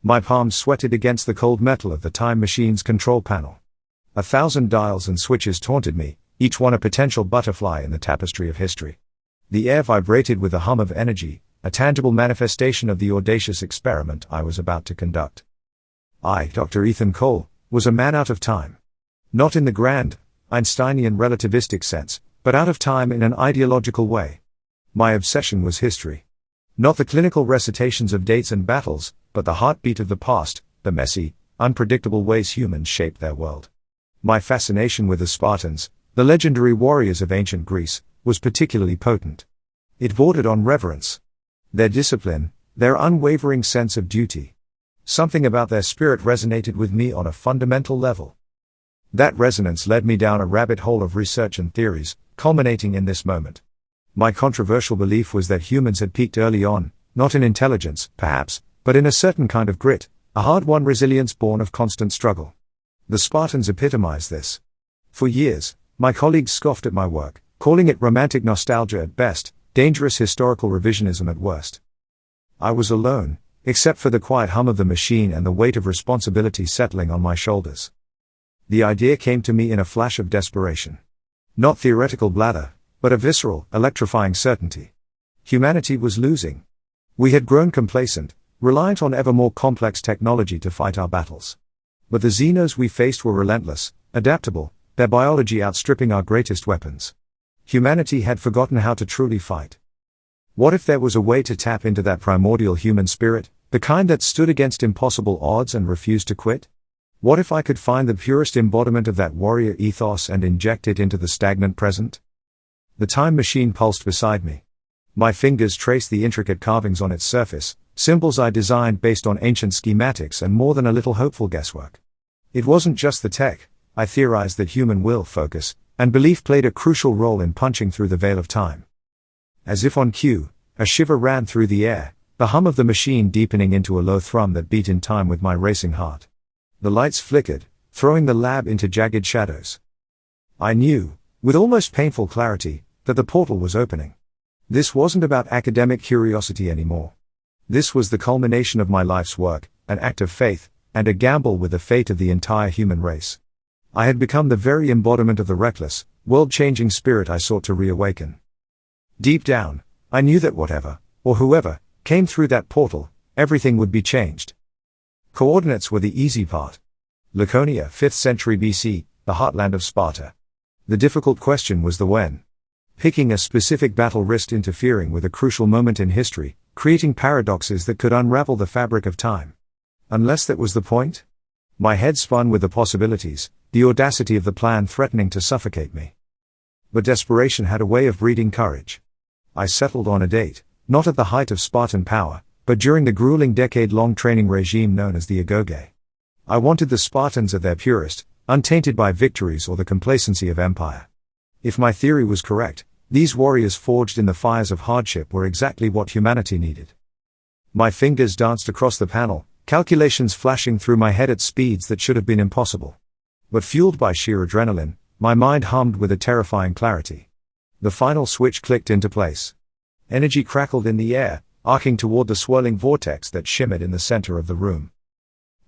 My palms sweated against the cold metal of the time machine's control panel. 1,000 dials and switches taunted me, each one a potential butterfly in the tapestry of history. The air vibrated with a hum of energy, a tangible manifestation of the audacious experiment I was about to conduct. I, Dr. Ethan Cole, was a man out of time. Not in the grand, Einsteinian relativistic sense, but out of time in an ideological way. My obsession was history. Not the clinical recitations of dates and battles, but the heartbeat of the past, the messy, unpredictable ways humans shaped their world. My fascination with the Spartans, the legendary warriors of ancient Greece, was particularly potent. It bordered on reverence. Their discipline, their unwavering sense of duty. Something about their spirit resonated with me on a fundamental level. That resonance led me down a rabbit hole of research and theories, culminating in this moment. My controversial belief was that humans had peaked early on, not in intelligence, perhaps, but in a certain kind of grit, a hard-won resilience born of constant struggle. The Spartans epitomized this. For years, my colleagues scoffed at my work, calling it romantic nostalgia at best, dangerous historical revisionism at worst. I was alone, except for the quiet hum of the machine and the weight of responsibility settling on my shoulders. The idea came to me in a flash of desperation. Not theoretical blather, but a visceral, electrifying certainty. Humanity was losing. We had grown complacent, reliant on ever more complex technology to fight our battles. But the Zenos we faced were relentless, adaptable, their biology outstripping our greatest weapons. Humanity had forgotten how to truly fight. What if there was a way to tap into that primordial human spirit, the kind that stood against impossible odds and refused to quit? What if I could find the purest embodiment of that warrior ethos and inject it into the stagnant present? The time machine pulsed beside me. My fingers traced the intricate carvings on its surface, symbols I designed based on ancient schematics and more than a little hopeful guesswork. It wasn't just the tech. I theorized that human will, focus, and belief played a crucial role in punching through the veil of time. As if on cue, a shiver ran through the air, the hum of the machine deepening into a low thrum that beat in time with my racing heart. The lights flickered, throwing the lab into jagged shadows. I knew, with almost painful clarity, that the portal was opening. This wasn't about academic curiosity anymore. This was the culmination of my life's work, an act of faith, and a gamble with the fate of the entire human race. I had become the very embodiment of the reckless, world-changing spirit I sought to reawaken. Deep down, I knew that whatever, or whoever, came through that portal, everything would be changed. Coordinates were the easy part. Laconia, 5th century BC, the heartland of Sparta. The difficult question was the when. Picking a specific battle risked interfering with a crucial moment in history, creating paradoxes that could unravel the fabric of time. Unless that was the point? My head spun with the possibilities, the audacity of the plan threatening to suffocate me. But desperation had a way of breeding courage. I settled on a date, not at the height of Spartan power, but during the grueling decade-long training regime known as the agoge. I wanted the Spartans at their purest, untainted by victories or the complacency of empire. If my theory was correct, these warriors forged in the fires of hardship were exactly what humanity needed. My fingers danced across the panel, calculations flashing through my head at speeds that should have been impossible. But fueled by sheer adrenaline, my mind hummed with a terrifying clarity. The final switch clicked into place. Energy crackled in the air, arcing toward the swirling vortex that shimmered in the center of the room.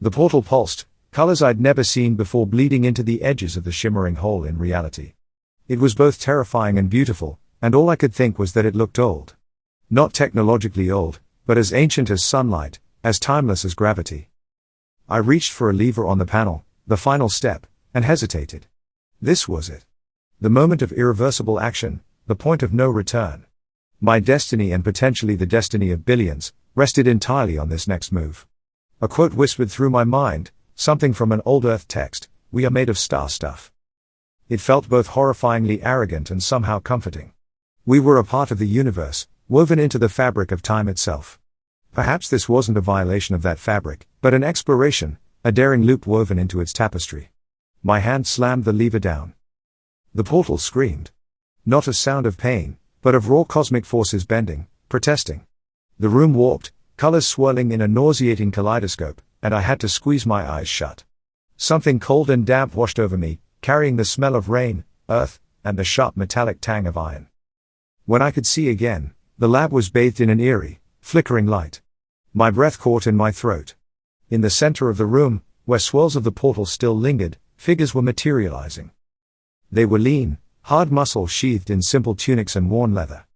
The portal pulsed, colors I'd never seen before bleeding into the edges of the shimmering hole in reality. It was both terrifying and beautiful, and all I could think was that it looked old. Not technologically old, but as ancient as sunlight, as timeless as gravity. I reached for a lever on the panel, the final step, and hesitated. This was it. The moment of irreversible action, the point of no return. My destiny and potentially the destiny of billions, rested entirely on this next move. A quote whispered through my mind, something from an old Earth text, "We are made of star stuff." It felt both horrifyingly arrogant and somehow comforting. We were a part of the universe, woven into the fabric of time itself. Perhaps this wasn't a violation of that fabric, but an exploration, a daring loop woven into its tapestry. My hand slammed the lever down. The portal screamed. Not a sound of pain, but of raw cosmic forces bending, protesting. The room warped, colors swirling in a nauseating kaleidoscope, and I had to squeeze my eyes shut. Something cold and damp washed over me, carrying the smell of rain, earth, and the sharp metallic tang of iron. When I could see again, the lab was bathed in an eerie, flickering light. My breath caught in my throat. In the center of the room, where swirls of the portal still lingered, figures were materializing. They were lean, hard muscle sheathed in simple tunics and worn leather.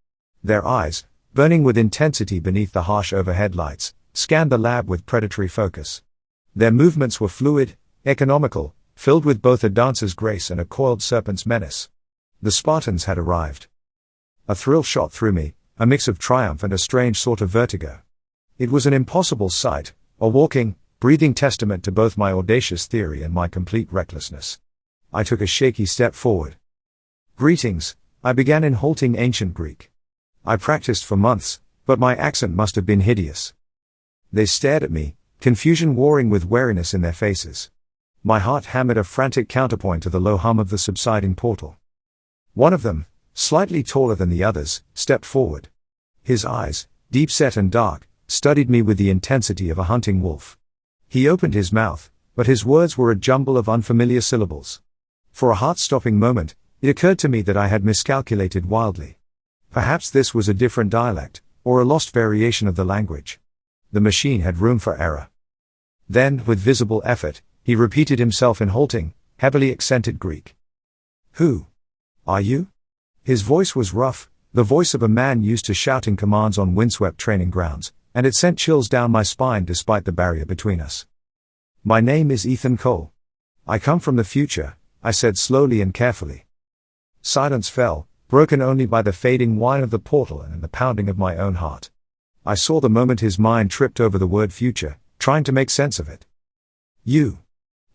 Their eyes, burning with intensity beneath the harsh overhead lights, scanned the lab with predatory focus. Their movements were fluid, economical, filled with both a dancer's grace and a coiled serpent's menace. The Spartans had arrived. A thrill shot through me, a mix of triumph and a strange sort of vertigo. It was an impossible sight, a walking, breathing testament to both my audacious theory and my complete recklessness. I took a shaky step forward. Greetings, I began in halting ancient Greek. I practiced for months, but my accent must have been hideous. They stared at me, confusion warring with wariness in their faces. My heart hammered a frantic counterpoint to the low hum of the subsiding portal. One of them, slightly taller than the others, stepped forward. His eyes, deep-set and dark, studied me with the intensity of a hunting wolf. He opened his mouth, but his words were a jumble of unfamiliar syllables. For a heart-stopping moment, it occurred to me that I had miscalculated wildly. Perhaps this was a different dialect, or a lost variation of the language. The machine had room for error. Then, with visible effort, he repeated himself in halting, heavily accented Greek. Who are you? His voice was rough, the voice of a man used to shouting commands on windswept training grounds, and it sent chills down my spine despite the barrier between us. My name is Ethan Cole. I come from the future, I said slowly and carefully. Silence fell, broken only by the fading whine of the portal and the pounding of my own heart. I saw the moment his mind tripped over the word future, trying to make sense of it. You.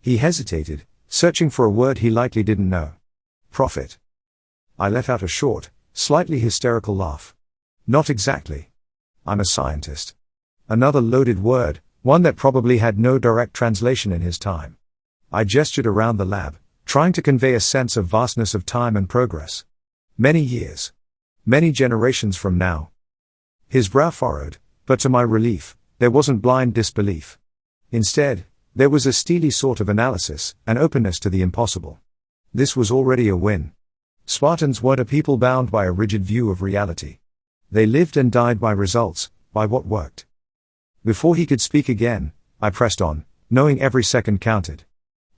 He hesitated, searching for a word he likely didn't know. Prophet. I let out a short, slightly hysterical laugh. Not exactly. I'm a scientist. Another loaded word, one that probably had no direct translation in his time. I gestured around the lab, trying to convey a sense of vastness of time and progress. Many years. Many generations from now. His brow furrowed, but to my relief, there wasn't blind disbelief. Instead, there was a steely sort of analysis, an openness to the impossible. This was already a win. Spartans weren't a people bound by a rigid view of reality. They lived and died by results, by what worked. Before he could speak again, I pressed on, knowing every second counted.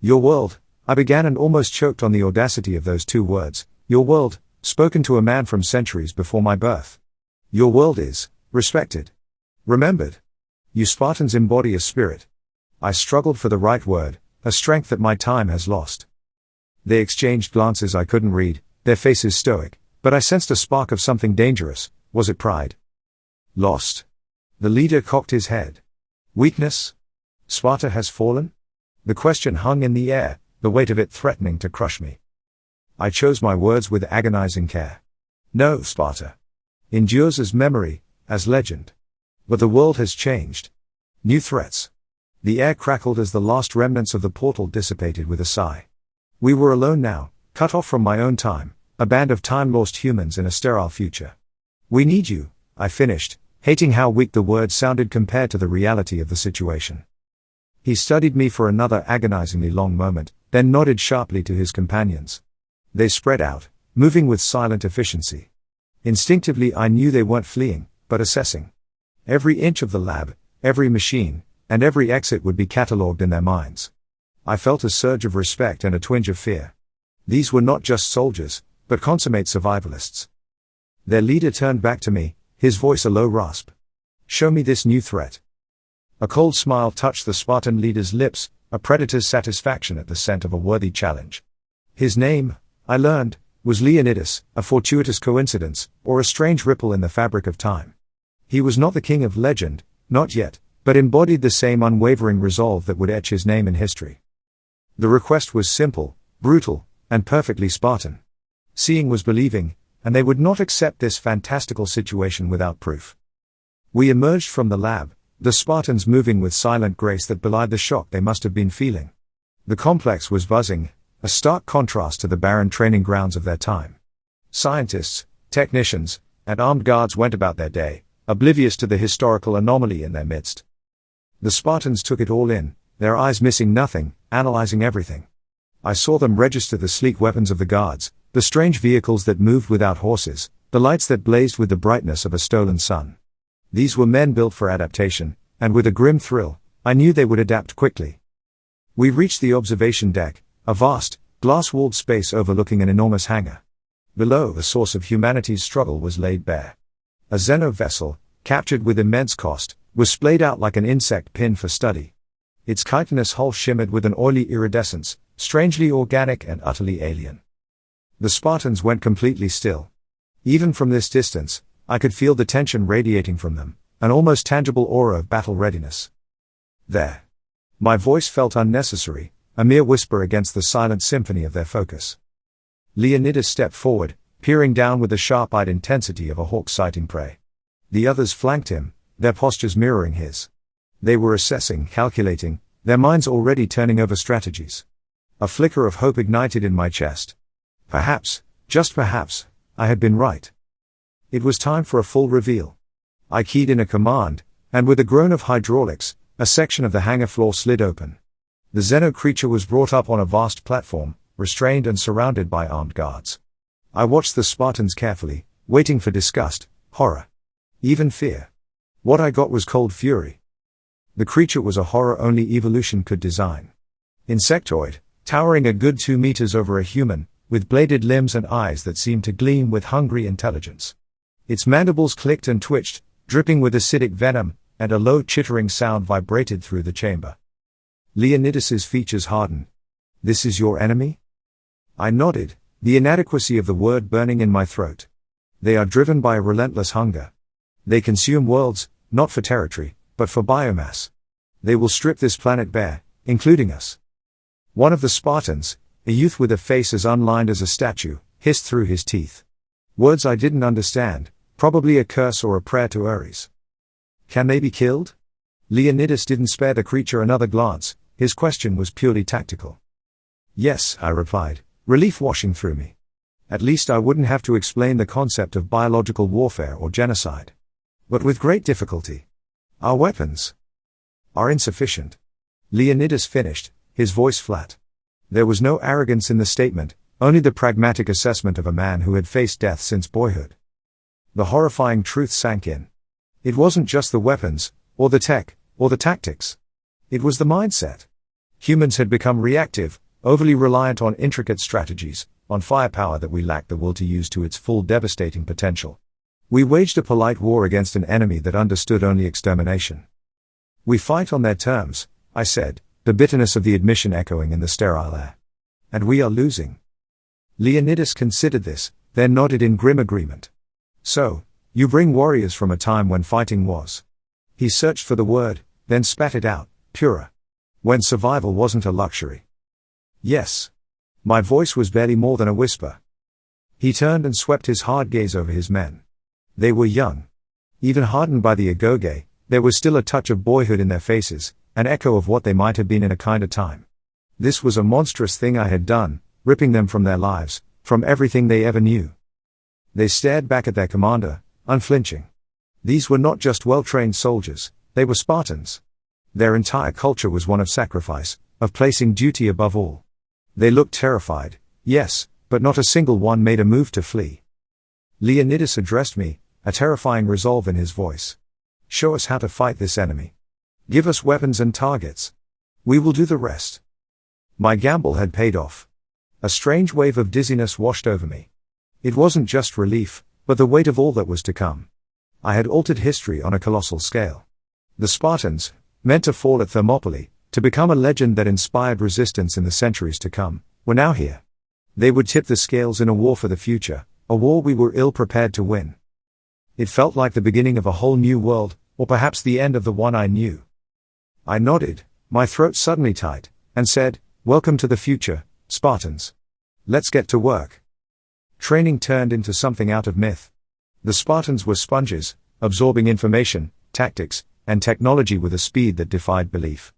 Your world, I began and almost choked on the audacity of those two words. Your world, spoken to a man from centuries before my birth. Your world is respected. Remembered. You Spartans embody a spirit. I struggled for the right word, a strength that my time has lost. They exchanged glances I couldn't read, their faces stoic, but I sensed a spark of something dangerous. Was it pride? Lost. The leader cocked his head. Weakness? Sparta has fallen? The question hung in the air, the weight of it threatening to crush me. I chose my words with agonizing care. No, Sparta endures as memory, as legend. But the world has changed. New threats. The air crackled as the last remnants of the portal dissipated with a sigh. We were alone now, cut off from my own time, a band of time-lost humans in a sterile future. We need you, I finished, hating how weak the words sounded compared to the reality of the situation. He studied me for another agonizingly long moment, then nodded sharply to his companions. They spread out, moving with silent efficiency. Instinctively I knew they weren't fleeing, but assessing. Every inch of the lab, every machine, and every exit would be catalogued in their minds. I felt a surge of respect and a twinge of fear. These were not just soldiers, but consummate survivalists. Their leader turned back to me, his voice a low rasp. Show me this new threat. A cold smile touched the Spartan leader's lips, a predator's satisfaction at the scent of a worthy challenge. His name, I learned, was Leonidas, a fortuitous coincidence, or a strange ripple in the fabric of time. He was not the king of legend, not yet, but embodied the same unwavering resolve that would etch his name in history. The request was simple, brutal, and perfectly Spartan. Seeing was believing, and they would not accept this fantastical situation without proof. We emerged from the lab, the Spartans moving with silent grace that belied the shock they must have been feeling. The complex was buzzing, a stark contrast to the barren training grounds of their time. Scientists, technicians, and armed guards went about their day, oblivious to the historical anomaly in their midst. The Spartans took it all in, their eyes missing nothing, analyzing everything. I saw them register the sleek weapons of the guards, the strange vehicles that moved without horses, the lights that blazed with the brightness of a stolen sun. These were men built for adaptation, and with a grim thrill, I knew they would adapt quickly. We reached the observation deck, a vast, glass-walled space overlooking an enormous hangar. Below, the source of humanity's struggle was laid bare. A Zeno vessel, captured with immense cost, was splayed out like an insect pin for study. Its chitinous hull shimmered with an oily iridescence, strangely organic and utterly alien. The Spartans went completely still. Even from this distance, I could feel the tension radiating from them, an almost tangible aura of battle readiness. There. My voice felt unnecessary, a mere whisper against the silent symphony of their focus. Leonidas stepped forward, peering down with the sharp-eyed intensity of a hawk sighting prey. The others flanked him, their postures mirroring his. They were assessing, calculating, their minds already turning over strategies. A flicker of hope ignited in my chest. Perhaps, just perhaps, I had been right. It was time for a full reveal. I keyed in a command, and with a groan of hydraulics, a section of the hangar floor slid open. The Zeno creature was brought up on a vast platform, restrained and surrounded by armed guards. I watched the Spartans carefully, waiting for disgust, horror, even fear. What I got was cold fury. The creature was a horror only evolution could design. Insectoid, towering a good 2 meters over a human, with bladed limbs and eyes that seemed to gleam with hungry intelligence. Its mandibles clicked and twitched, dripping with acidic venom, and a low chittering sound vibrated through the chamber. Leonidas's features hardened. "This is your enemy?" I nodded, the inadequacy of the word burning in my throat. "They are driven by a relentless hunger. They consume worlds, not for territory, but for biomass. They will strip this planet bare, including us." One of the Spartans, a youth with a face as unlined as a statue, hissed through his teeth. Words I didn't understand, probably a curse or a prayer to Ares. "Can they be killed?" Leonidas didn't spare the creature another glance, his question was purely tactical. "Yes," I replied, relief washing through me. At least I wouldn't have to explain the concept of biological warfare or genocide. But with great difficulty. "Our weapons are insufficient," Leonidas finished, his voice flat. There was no arrogance in the statement, only the pragmatic assessment of a man who had faced death since boyhood. The horrifying truth sank in. It wasn't just the weapons, or the tech, or the tactics. It was the mindset. Humans had become reactive, overly reliant on intricate strategies, on firepower that we lacked the will to use to its full devastating potential. We waged a polite war against an enemy that understood only extermination. "We fight on their terms," I said, the bitterness of the admission echoing in the sterile air. "And we are losing." Leonidas considered this, then nodded in grim agreement. "So, you bring warriors from a time when fighting was." He searched for the word, then spat it out, "purer. When survival wasn't a luxury." "Yes." My voice was barely more than a whisper. He turned and swept his hard gaze over his men. They were young. Even hardened by the agoge, there was still a touch of boyhood in their faces, an echo of what they might have been in a kinder time. This was a monstrous thing I had done, ripping them from their lives, from everything they ever knew. They stared back at their commander, unflinching. These were not just well-trained soldiers, they were Spartans. Their entire culture was one of sacrifice, of placing duty above all. They looked terrified, yes, but not a single one made a move to flee. Leonidas addressed me, a terrifying resolve in his voice. "Show us how to fight this enemy. Give us weapons and targets. We will do the rest." My gamble had paid off. A strange wave of dizziness washed over me. It wasn't just relief, but the weight of all that was to come. I had altered history on a colossal scale. The Spartans, meant to fall at Thermopylae, to become a legend that inspired resistance in the centuries to come, were now here. They would tip the scales in a war for the future, a war we were ill-prepared to win. It felt like the beginning of a whole new world, or perhaps the end of the one I knew. I nodded, my throat suddenly tight, and said, "Welcome to the future, Spartans. Let's get to work." Training turned into something out of myth. The Spartans were sponges, absorbing information, tactics, and technology with a speed that defied belief.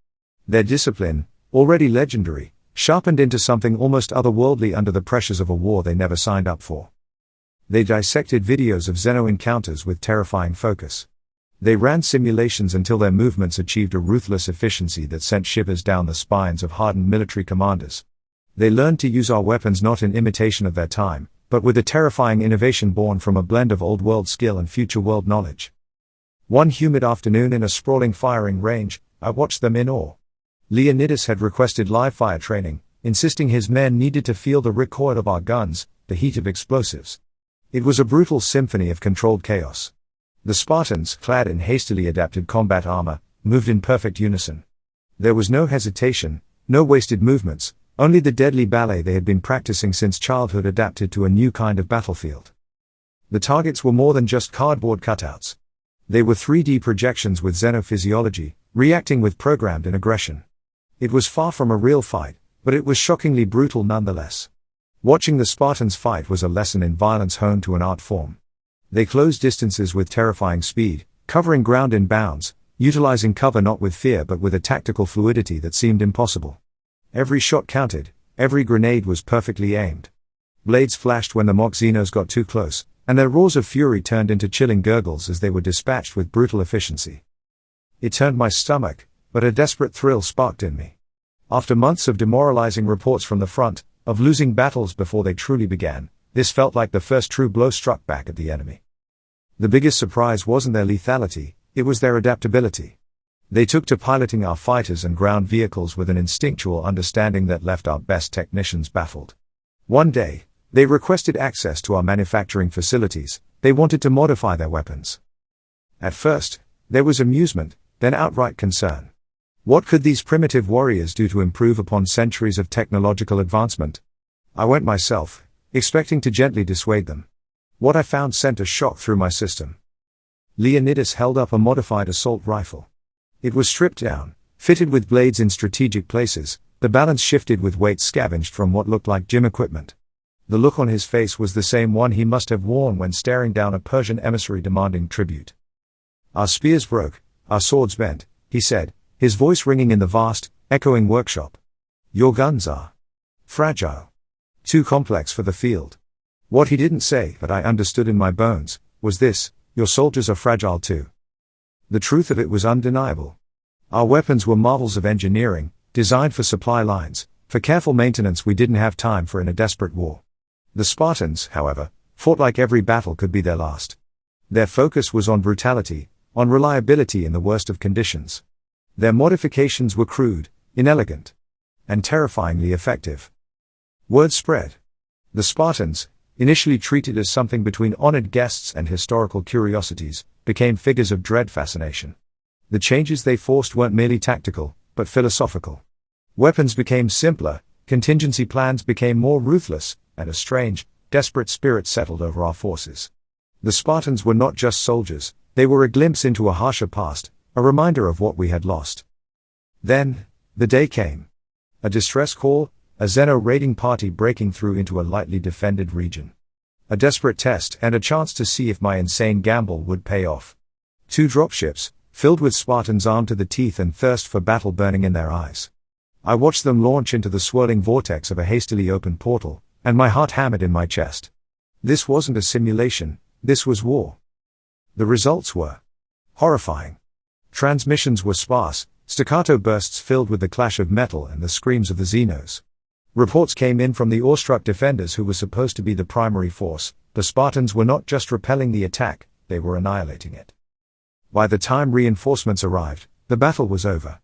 Their discipline, already legendary, sharpened into something almost otherworldly under the pressures of a war they never signed up for. They dissected videos of Zeno encounters with terrifying focus. They ran simulations until their movements achieved a ruthless efficiency that sent shivers down the spines of hardened military commanders. They learned to use our weapons not in imitation of their time, but with a terrifying innovation born from a blend of old-world skill and future-world knowledge. One humid afternoon in a sprawling firing range, I watched them in awe. Leonidas had requested live fire training, insisting his men needed to feel the recoil of our guns, the heat of explosives. It was a brutal symphony of controlled chaos. The Spartans, clad in hastily adapted combat armor, moved in perfect unison. There was no hesitation, no wasted movements, only the deadly ballet they had been practicing since childhood adapted to a new kind of battlefield. The targets were more than just cardboard cutouts. They were 3D projections with Zeno physiology, reacting with programmed in aggression. It was far from a real fight, but it was shockingly brutal nonetheless. Watching the Spartans fight was a lesson in violence honed to an art form. They closed distances with terrifying speed, covering ground in bounds, utilizing cover not with fear but with a tactical fluidity that seemed impossible. Every shot counted, every grenade was perfectly aimed. Blades flashed when the mock Zenos got too close, and their roars of fury turned into chilling gurgles as they were dispatched with brutal efficiency. It turned my stomach, but a desperate thrill sparked in me. After months of demoralizing reports from the front, of losing battles before they truly began, this felt like the first true blow struck back at the enemy. The biggest surprise wasn't their lethality, it was their adaptability. They took to piloting our fighters and ground vehicles with an instinctual understanding that left our best technicians baffled. One day, they requested access to our manufacturing facilities. They wanted to modify their weapons. At first, there was amusement, then outright concern. What could these primitive warriors do to improve upon centuries of technological advancement? I went myself, expecting to gently dissuade them. What I found sent a shock through my system. Leonidas held up a modified assault rifle. It was stripped down, fitted with blades in strategic places, the balance shifted with weights scavenged from what looked like gym equipment. The look on his face was the same one he must have worn when staring down a Persian emissary demanding tribute. Our spears broke, our swords bent, he said, his voice ringing in the vast, echoing workshop. Your guns are fragile. Too complex for the field. What he didn't say, but I understood in my bones, was this: your soldiers are fragile too. The truth of it was undeniable. Our weapons were marvels of engineering, designed for supply lines, for careful maintenance we didn't have time for in a desperate war. The Spartans, however, fought like every battle could be their last. Their focus was on brutality, on reliability in the worst of conditions. Their modifications were crude, inelegant, and terrifyingly effective. Word spread. The Spartans, initially treated as something between honored guests and historical curiosities, became figures of dread fascination. The changes they forced weren't merely tactical, but philosophical. Weapons became simpler, contingency plans became more ruthless, and a strange, desperate spirit settled over our forces. The Spartans were not just soldiers, they were a glimpse into a harsher past, a reminder of what we had lost. Then, the day came. A distress call, a Zeno raiding party breaking through into a lightly defended region. A desperate test and a chance to see if my insane gamble would pay off. 2 dropships, filled with Spartans armed to the teeth and thirst for battle burning in their eyes. I watched them launch into the swirling vortex of a hastily opened portal, and my heart hammered in my chest. This wasn't a simulation, this was war. The results were horrifying. Transmissions were sparse, staccato bursts filled with the clash of metal and the screams of the Zenos. Reports came in from the awestruck defenders who were supposed to be the primary force. The Spartans were not just repelling the attack, they were annihilating it. By the time reinforcements arrived, the battle was over.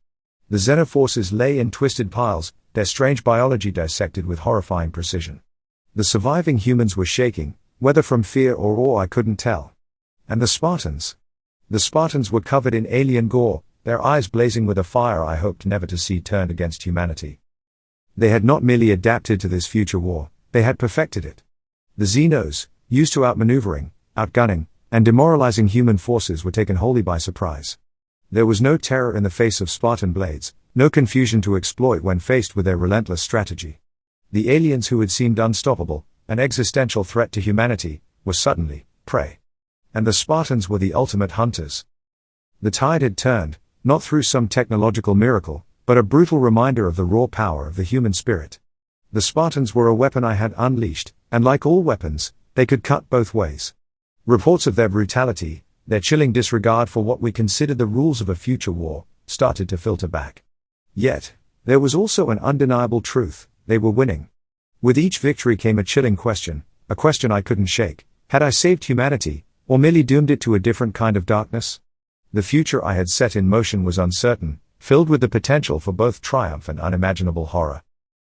The Zeno forces lay in twisted piles, their strange biology dissected with horrifying precision. The surviving humans were shaking, whether from fear or awe I couldn't tell. And the Spartans? The Spartans were covered in alien gore, their eyes blazing with a fire I hoped never to see turned against humanity. They had not merely adapted to this future war, they had perfected it. The Zenos, used to outmaneuvering, outgunning, and demoralizing human forces, were taken wholly by surprise. There was no terror in the face of Spartan blades, no confusion to exploit when faced with their relentless strategy. The aliens who had seemed unstoppable, an existential threat to humanity, were suddenly prey. And the Spartans were the ultimate hunters. The tide had turned, not through some technological miracle, but a brutal reminder of the raw power of the human spirit. The Spartans were a weapon I had unleashed, and like all weapons, they could cut both ways. Reports of their brutality, their chilling disregard for what we considered the rules of a future war, started to filter back. Yet, there was also an undeniable truth: they were winning. With each victory came a chilling question, a question I couldn't shake: had I saved humanity, or merely doomed it to a different kind of darkness? The future I had set in motion was uncertain, filled with the potential for both triumph and unimaginable horror.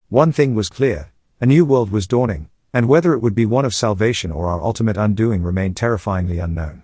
One thing was clear: a new world was dawning, and whether it would be one of salvation or our ultimate undoing remained terrifyingly unknown.